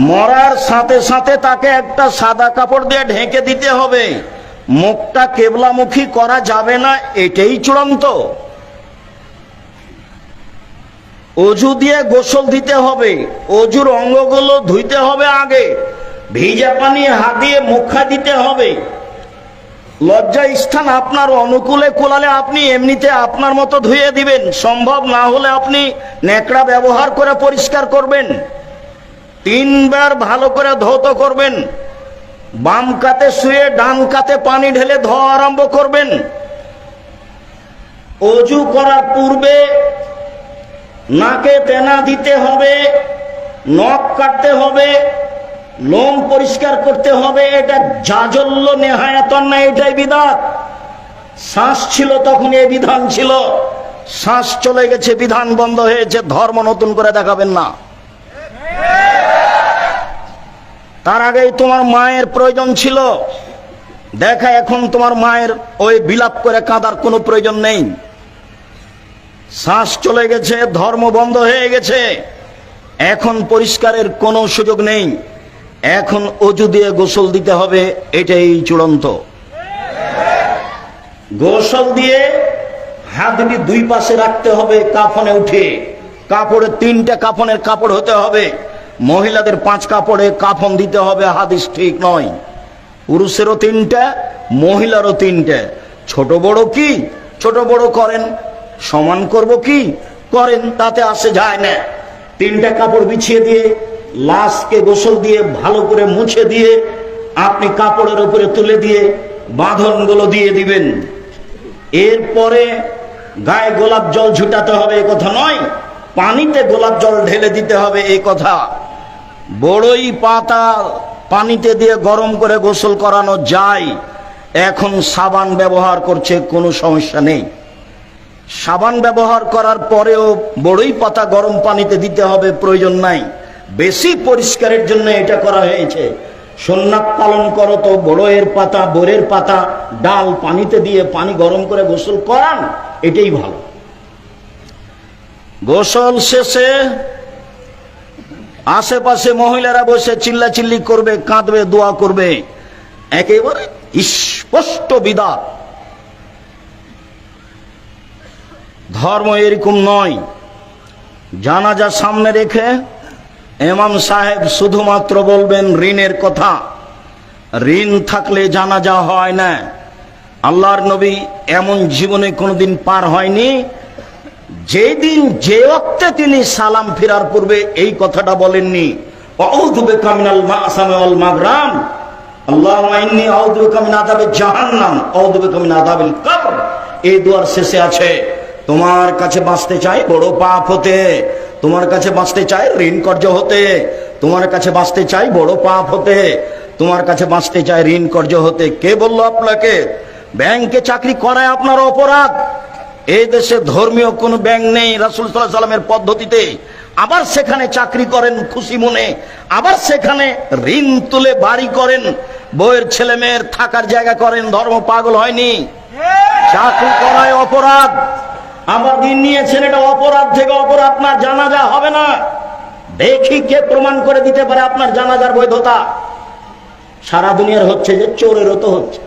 মরার সাথে সাথে তাকে একটা সাদা কাপড় দিয়ে ঢেকে দিতে হবে, মুখটা কেবলামুখী করা যাবে না, এটাই চূড়ান্ত। অজু দিয়ে গোসল দিতে হবে, অজুর অঙ্গগুলো ধুইতে হবে, আগে ভিজা পানি হাত দিয়ে মুখা দিতে হবে। লজ্জা স্থান আপনার অনুকূলে কোলালে আপনি এমনিতে আপনার মতো ধুয়ে দিবেন, সম্ভব না হলে আপনি ন্যাকড়া ব্যবহার করে পরিষ্কার করবেন। 3 বার ভালো করে ধৌত করবেন, বাম কাতে শুয়ে ডান কাতে পানি ঢেলে ধোয়া আরম্ভ করবেন। অজু করার পূর্বে নাকে তেনা দিতে হবে, নখ কাটতে হবে, লোম পরিষ্কার করতে হবে। এটা জাজল্য নেহায়াতন না, এটাই বিধান। শ্বাস ছিল তখন এই বিধান ছিল, শ্বাস চলে গেছে, বিধান বন্ধ হয়েছে, ধর্ম নতুন করে দেখাবেন না। তার আগেই তোমার মায়ের প্রয়োজন ছিল দেখা, এখন তোমার মায়ের ওই বিলাপ করে কাঁদার কোনো প্রয়োজন নেই। শ্বাস চলে গেছে, ধর্ম বন্ধ হয়ে গেছে, এখন পরিষ্কারের কোনো সুযোগ নেই। এখন অজু দিয়ে গোসল দিতে হবে, এটাই চূড়ান্ত। গোসল দিয়ে হাত দুটি 2 পাশে রাখতে হবে, কাফনে উঠে। কাপড়ে 3টা কাফনের কাপড় হতে হবে, মহিলাদের 5 কাপড়ে কাফন দিতে হবে, হাদিস ঠিক নয়। পুরুষেরও 3টা, মহিলারও 3টা। ছোট বড় কি ছোট বড় করেন, সমান করব কি করেন, তাতে আসে যায় না। 3টা কাপড় বিছিয়ে দিয়ে লাশকে গোসল দিয়ে ভালো করে মুছে দিয়ে আপনি কাপড়ের উপরে তুলে দিয়ে বাঁধনগুলো দিয়ে দিবেন। এরপরে গায়ে গোলাপ জল ঝুটাতে হবে, এই কথা নয়, পানিতে গোলাপ জল ঢেলে দিতে হবে, এই কথা। বড়ই পাতা পানিতে দিয়ে গরম করে গোসল করানো যায়, এখন সাবান ব্যবহার করছে, কোনো সমস্যা নেই। সাবান ব্যবহার করার পরেও বড়ই পাতা গরম পানিতে দিতে হবে, প্রয়োজন নাই। বেশি পরিষ্কারের জন্য এটা করা হয়েছে। সুন্নাত পালন করো তো বড়ের পাতা, বোরের পাতা ডাল পানিতে দিয়ে পানি গরম করে গোসল করান, এটাই ভালো। গোসল শেষে আশেপাশে মহিলারা বসে চিল্লাচিল্লি করবে, কাঁদবে, দোয়া করবে, একেবারে স্পষ্ট বিধান। ধর্ম এরকম নয়। জানাজা সামনে রেখে ইমাম সাহেব শুধুমাত্র বলবেন ঋণের কথা। ঋণ থাকলে জানাজা হয় না। আল্লাহর নবী এমন জীবনে কোনোদিন পার হয়নি যেদিন যে ওয়াক্তে তিনি সালাম ফেরার পূর্বে এই কথাটা বলেননি, আউযু বিকা মিনাল মা'সামি ওয়াল মাগরাম, আল্লাহুম্মা ইন্নী আউযু বিকা মিন আযাবি জাহান্নাম, আউযু বিকা মিন আযাবিল কবর। এই দুয়ার শেষে আছে, তোমার কাছে বাঁচতে চাই বড় পাপ হতে, তোমার কাছে বাঁচতে চাই ঋণ কর্য হতে, তোমার কাছে বাঁচতে চাই বড় পাপ হতে, তোমার কাছে বাঁচতে চাই ঋণ কর্য হতে। কে বললো আপনাকে? ব্যাংকে চাকরি করায় আপনার অপরাধ। এই দেশে ধর্মীয় কোনো ব্যাংক নেই রাসূল সাল্লাল্লাহু আলাইহি সাল্লামের পদ্ধতিতে, আবার সেখানে চাকরি করেন খুশি মনে, আবার সেখানে ঋণ তুলে বাড়ি করেন, বউয়ের ছেলে মেয়ের থাকার জায়গা করেন। ধর্ম পাগল হয়নি? চাকরি করায় অপরাধ, আবার ঋণ নিয়েছেন, এটা অপরাধ থেকে অপরাধ। আপনার জানাজা হবে না। দেখি কে প্রমাণ করে দিতে পারে আপনার জানাজার বৈধতা। সারা দুনিয়ার হচ্ছে, যে চোরেরও তো হচ্ছে।